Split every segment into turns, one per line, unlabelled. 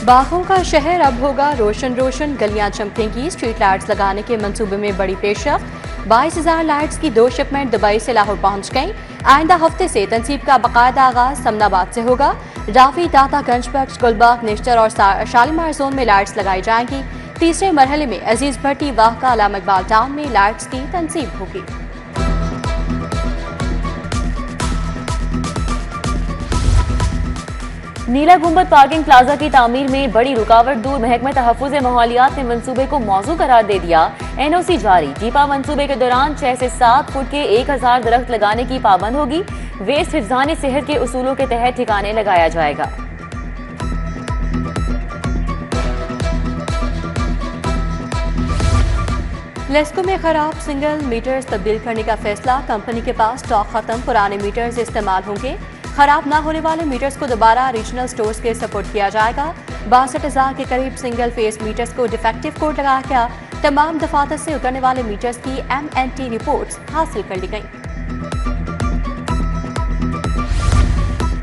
बागों का शहर अब होगा रोशन रोशन, गलियां चमकेंगी। स्ट्रीट लाइट्स लगाने के मंसूबे में बड़ी पेशरफ। 22,000 लाइट्स की 2 शिपमेंट दुबई से लाहौर पहुंच गईं। आइंदा हफ्ते से तनसीब का बाकायदा आगाज समनाबाद से होगा। रावी, दातागंज, बख्श, गुलबाग, निश्तर और शालीमार जोन में लाइट्स लगाई जाएंगी। तीसरे मरहले में अजीज भट्टी, वाहका, अलामा इकबाल टाउन में लाइट्स की तनसीब होगी।
नीला गुंबद पार्किंग प्लाजा की तामीर में बड़ी रुकावट दूर। महकमा तहफ़्फ़ुज़ माहौलियात ने मंसूबे को मौजू करार दे दिया। NOC जारी। जीपा मंसूबे के दौरान 6 से 7 फुट के 1000 दरख्त लगाने की पाबंद होगी। वेस्ट हिफ्ज़ाने सेहत के उसूलों के तहत ठिकाने लगाया जाएगा।
लेस्को में खराब सिंगल मीटर्स तब्दील करने का फैसला। कंपनी के पास स्टॉक खत्म, पुराने मीटर्स इस्तेमाल होंगे। खराब ना होने वाले मीटर्स को दोबारा रीजनल स्टोर्स के सपोर्ट किया जाएगा। 62,000 के करीब सिंगल फेस मीटर्स को डिफेक्टिव कोड लगाया गया। तमाम दफातर से उतरने वाले मीटर्स की MNT रिपोर्ट्स हासिल कर ली गईं।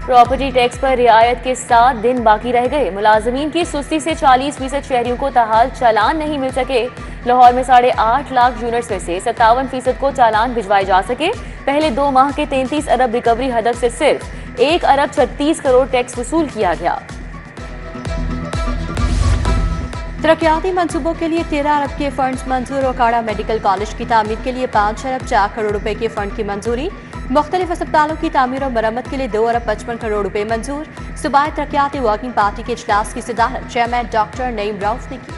प्रॉपर्टी टैक्स पर रियायत के 7 दिन बाकी रह गए। मुलाजमीन की सुस्ती से 40% शहरियों को ताहाल चालान नहीं मिल सके। लाहौर में 8.5 लाख यूनिट्स में से 57% को चालान भिजवाए जा सके। पहले 2 माह के 33 अरब रिकवरी हदफ से सिर्फ 1 अरब 36 करोड़ टैक्स वसूल किया गया।
तरक्याती मंसूबों के लिए 13 अरब के फंड्स मंजूर। ओकाड़ा मेडिकल कॉलेज की तामीर के लिए 5 अरब 4 करोड़ रुपए के फंड की मंजूरी। मुख्तलिफ अस्पतालों की तामीर और मरम्मत के लिए 2 अरब 55 करोड़ रुपए मंजूर। सूबाई तरक्याती वर्किंग पार्टी के इजलास की सदारत चेयरमैन डॉक्टर नईम रऊफ ने की।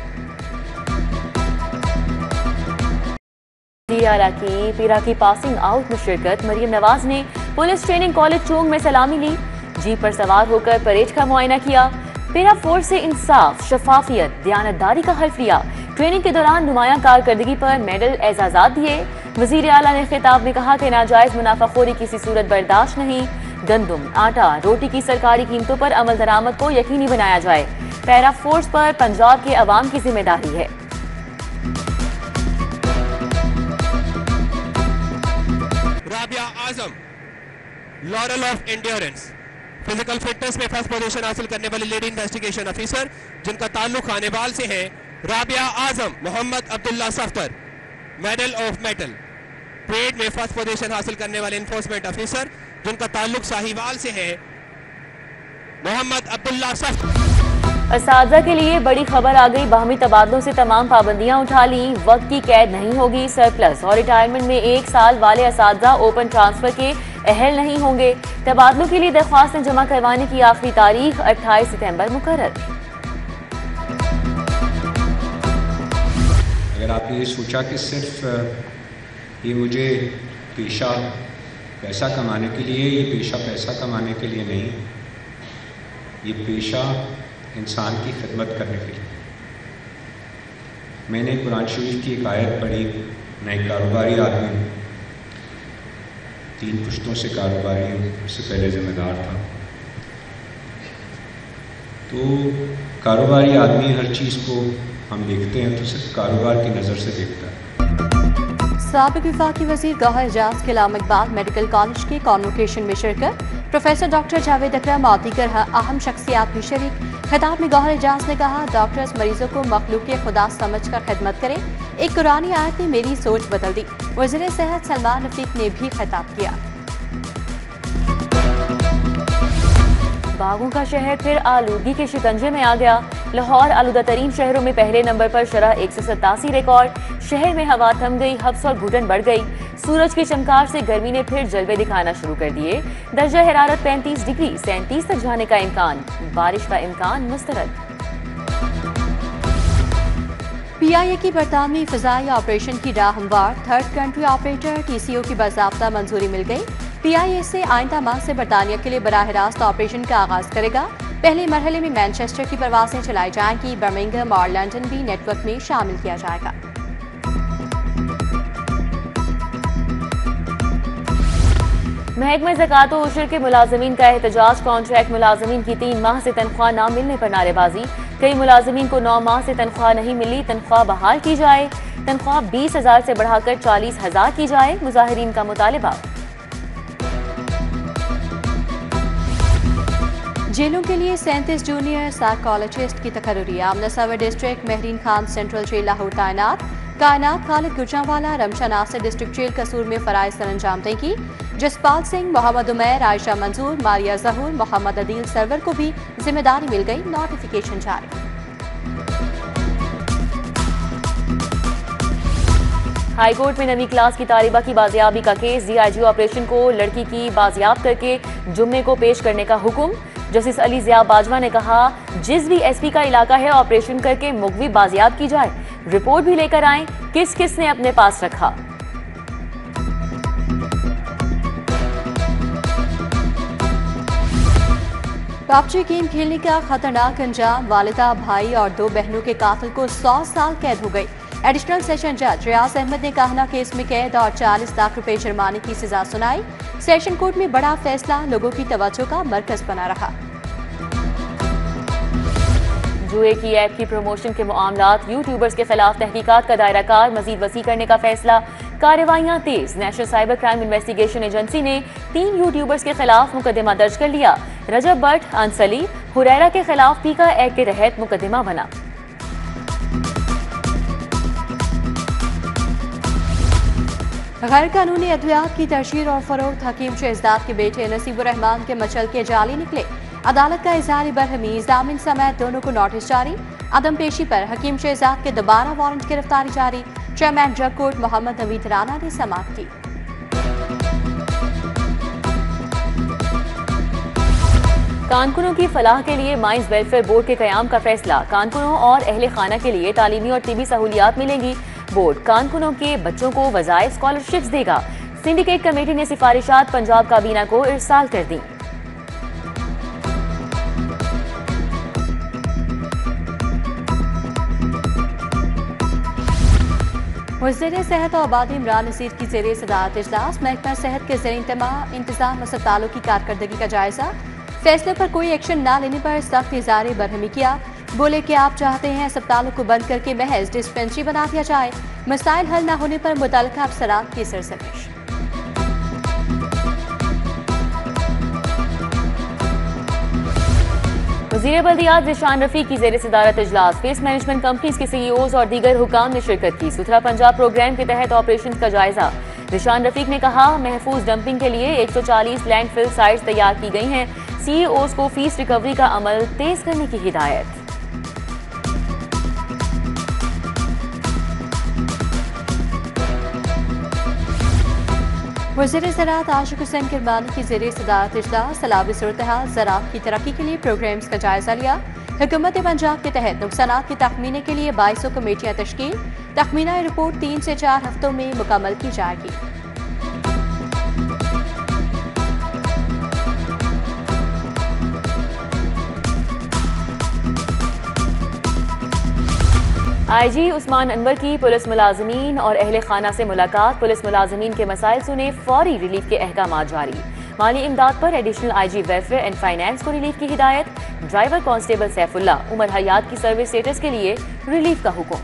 पीरा की पासिंग आउट में शिरकत। मरियम नवाज ने पुलिस ट्रेनिंग कॉलेज चोंग में सलामी ली। जीप पर सवार होकर परेड का मुआयना किया। पीरा फोर्स से इंसाफ, शफाफियत, दयानतदारी का हल्फ लिया। ट्रेनिंग के दौरान नुमायां कारकर्दगी पर मेडल एजाजात दिए। वजीर आला ने खिताब में कहा कि नाजायज मुनाफाखोरी किसी सूरत बर्दाश्त नहीं। गंदम, आटा, रोटी की सरकारी कीमतों पर अमल दरामद को यकीनी बनाया जाए। पैरा फोर्स पर पंजाब के अवाम की जिम्मेदारी है।
Rabia Azam, laurel of endurance, physical fitness में फर्स्ट पोजीशन हासिल करने वाली लेडी इन्वेस्टिगेशन ऑफिसर जिनका ताल्लुक खानेवाल से है। Rabia Azam, Mohammad Abdullah Saftar, medal of metal. Trade में फर्स्ट पोजीशन हासिल करने वाले इन्फोर्समेंट ऑफिसर जिनका ताल्लुक साहिवाल से है, मोहम्मद अब्दुल्ला सफ्तर।
असातिज़ा के लिए बड़ी खबर आ गई। बाहमी तबादलों से तमाम पाबंदियां उठा ली। वक्त की कैद नहीं होगी। सरप्लस और रिटायरमेंट में 1 साल वाले असातिज़ा ओपन ट्रांसफर के अहल नहीं होंगे। तबादलों के लिए दरख्वास्तें जमा करवाने की आखिरी तारीख 28 सितंबर मुकर्रर।
अगर आपने ये सोचा कि सिर्फ ये मुझे पेशा पैसा कमाने के लिए, ये पेशा पैसा कमाने के लिए नहीं, ये पेशा इंसान की खिदमत करने के लिए। मैंने कुरान शरीफ की एक आयत पढ़ी। मैं एक कारोबारी आदमी हूँ, 3 पुश्तों से कारोबारी हूँ, उससे पहले ज़िम्मेदार था। तो कारोबारी आदमी हर चीज़ को हम देखते हैं तो सिर्फ कारोबार की नज़र से देखता है।
साबिक वफाकी वज़ीर गौहर एजाज के अलामा इकबाल मेडिकल कॉलेज के कॉन्वोकेशन में शिरकत। प्रोफेसर डॉक्टर जावेद अकरम और दीगर अहम शख्सियात भी शरीक। खिताब में गौहर एजाज ने कहा, डॉक्टर्स मरीजों को मखलूक खुदा समझकर खिदमत करें। एक कुरानी आयत ने मेरी सोच बदल दी। वज़ीर सेहत सलमान रफीक ने भी खिताब किया। बागों का शहर फिर आलूगी के शिकंजे में आ गया। लाहौर आलूदा तरीन शहरों में पहले नंबर पर शरह 187 रिकॉर्ड। शहर में हवा थम गई, हब्स और घुटन बढ़ गई। सूरज की चमकार से गर्मी ने फिर जलवे दिखाना शुरू कर दिए। दर्जा हरारत 35 डिग्री 37 तक जाने का इम्कान। बारिश का इम्कान मुस्तरद। PIA की बरतानवी फ़िज़ाई ऑपरेशन की राह हमवार। थर्ड कंट्री ऑपरेटर TCO की बाज़ाब्ता मंजूरी मिल गई। PIA से आइंदा माह से बरतानिया के लिए बराह रास्त ऑपरेशन का आगाज करेगा। पहले मरहले में मैनचेस्टर की परवासें चलाई जाएंगी। बर्मिंघम और लंदन भी नेटवर्क में शामिल किया जाएगा। महकमा ज़कात व उशर के मुलाजमीन का एहतजाज। कॉन्ट्रैक्ट मुलाजमीन की 3 माह से तनख्वाह न मिलने पर नारेबाजी। कई मुलाजमीन को 9 माह से तनख्वाह नहीं मिली। तनख्वाह बहाल की जाए। तनख्वाह 20,000 से बढ़ाकर 40,000 की जाए। मुजाहिरीन का मुतालिबा।
जेलों के लिए 37 जूनियर साइकोलॉजिस्ट की तकर्री। Amna Sawar district Mahreen Khan central jail Lahore तैनात। कायनात खालिद गुजरांवाला रमशा नासिर डिस्ट्रिक्ट जेल कसूर में फराइज सर अंजाम देंगी। जसपाल सिंह, मोहम्मद उमैर, आयशा मंजूर, मारिया जहूर, मोहम्मद अदील सरवर को भी जिम्मेदारी मिल गई। नोटिफिकेशन जारी।
हाईकोर्ट में 9वीं क्लास की तालिबा की बाजियाबी का केस। डीआईजी ऑपरेशन को लड़की की बाजियाब करके जुम्मे को पेश करने का हुक्म। जस्टिस अली जिया बाजवा ने कहा, जिस भी एसपी का इलाका है ऑपरेशन करके मुगवी बाजियाब की जाए। रिपोर्ट भी लेकर आए किस किस ने अपने पास रखा।
पबजी गेम खेलने का खतरनाक अंजाम। वालिदा, भाई और 2 बहनों के कातिल को 100 साल कैद हो गई। एडिशनल सेशन जज रियाज अहमद ने काहना केस में कैद और 40 लाख रुपए जुर्माने की सजा सुनाई। सेशन कोर्ट में बड़ा फैसला लोगों की तवज्जो का मरकज बना रहा।
जुए की ऐप की प्रमोशन के मामलात। यूट्यूबर्स के खिलाफ तहकीकात का दायरा कार मजीद वसी करने का फैसला। कार्रवाइयां तेज। National cyber crime investigation agency ने 3 यूट्यूबर्स के खिलाफ मुकदमा दर्ज कर लिया। रजब भट्ट, अंसली, हुरैरा के खिलाफ पीका एक्ट के तहत मुकदमा बना।
गैर कानूनी अद्वियात की तशहीर और फरोख्त। हकीम शहजाद के बेटे नसीबुर रहमान के मचल के जाली निकले। अदालत का इजहार बरहमी। जामिन समेत दोनों को नोटिस जारी। अदम पेशी पर हकीम शहजाद के दोबारा वारंट गिरफ्तारी जारी। Chairman drug court Mohammad Naveed Rana ने समाअत की।
कानकुनों की फलाह के लिए माइंस वेलफेयर बोर्ड के कयाम का फैसला। कानकुनों और अहले खाना के लिए तालीमी और तिबी सहूलियात मिलेंगी। बोर्ड कानकुनों के बच्चों को वज़ाइफ स्कॉलरशिप्स देगा। सिंडिकेट कमेटी ने सिफारिशात पंजाब काबीना को इरसाल कर दी।
वज़ीर सेहत और आबादी इमरान नसीर की ज़ेरे सदारत इजलास। महकमा सेहत के ज़ेर इंतजाम अस्पतालों की कारकर्दगी का जायजा। फैसले पर कोई एक्शन न लेने पर सख्त इज़हार बरहमी किया। बोले कि आप चाहते हैं अस्पतालों को बंद करके महज डिस्पेंसरी बना दिया जाए। मसाइल हल न होने पर मुतल्लिका अफसरान की सरजमिश।
वज़ीर बल्दियात ज़िशान रफ़ीक की ज़ेर सदारत इजलास। वेस्ट मैनेजमेंट कंपनीज के सीईओज और दीगर हुकाम ने शिरकत की। सुथरा पंजाब प्रोग्राम के तहत ऑपरेशन का जायजा। ज़िशान रफ़ीक ने कहा, महफूज डंपिंग के लिए 140 लैंडफिल साइट्स तैयार की गई हैं। सीईओज को फीस रिकवरी का अमल तेज करने की हिदायत।
वज़ीर ज़राअत आशिक हुसैन किरमानी की ज़ेर सदारत इजलास। सैलाबी सूरत-ए-हाल, ज़राअत की तरक्की के लिए प्रोग्राम्स का जायजा लिया। हुकूमत पंजाब के तहत नुकसानात की तखमीने के लिए 2200 कमेटियाँ तश्कील। तखमीना रिपोर्ट 3 से 4 हफ्तों में मुकम्मल की जाएगी।
आईजी उस्मान अनवर की पुलिस मुलाजमीन और अहले खाना से मुलाकात। पुलिस मुलाजमीन के मसाइल सुने, फौरी रिलीफ के अहकाम जारी। माली इमदाद पर additional IG welfare and finance को रिलीफ की हिदायत। ड्राइवर कांस्टेबल सैफुल्ला उमर हयात की सर्विस स्टेटस के लिए रिलीफ का हुक्म।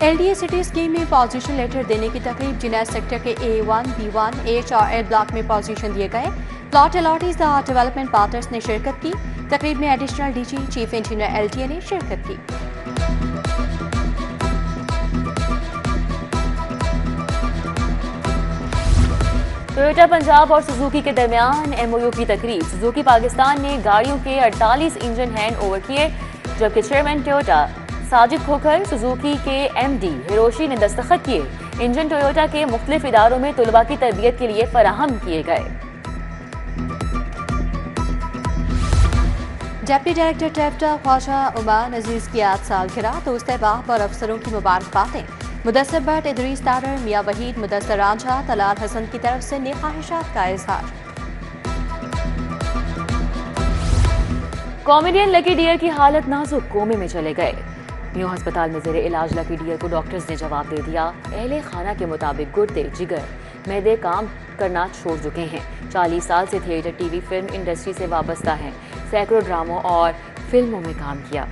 एलडीए सिटी स्कीम में पोजीशन लेटर देने की तकरीब। जिनायत सेक्टर के A1, B1, H और L ब्लॉक में पोजीशन दिए गए। प्लॉट अलॉटीज और डेवलपमेंट पार्टनर्स ने शिरकत की। तकरीब में additional DG chief engineer LTA ने शिरकत की।
टोयोटा पंजाब और सुजुकी के दरमियान MOU की तकरीब। सुजुकी पाकिस्तान ने गाड़ियों के 48 इंजन हैंड ओवर किए, जबकि chairman Toyota Sajid Khokhar, Suzuki के MD हिरोशी ने दस्तखत किए। इंजन टोयोटा के मुख्तलिफ इदारों में तलबा की तरबियत के लिए फराहम किए गए।
डिप्टी डायरेक्टर टेप्टा ख्वाजा उमान अजीज की 8 सालगिरह। दोस्त अहबाब और अफसरों की मुबारकबादें। मुदस्सर भट्ट, इदरीस तारर, मियां वहीद, मुदस्सर रांझा, तलाल हसन की तरफ से नेक ख्वाहिशात का इजहार।
कॉमेडियन लकी डियर की हालत नाजुक, कोमे में चले गए। न्यू अस्पताल में जेरे इलाज लकी डियर को डॉक्टर्स ने जवाब दे दिया। अहले खाना के मुताबिक गुर्दे, जिगर, मैदे काम करना छोड़ चुके हैं। 40 साल से थिएटर, टीवी, फिल्म इंडस्ट्री से वाबस्ता हैं। सैकड़ों ड्रामों और फिल्मों में काम किया।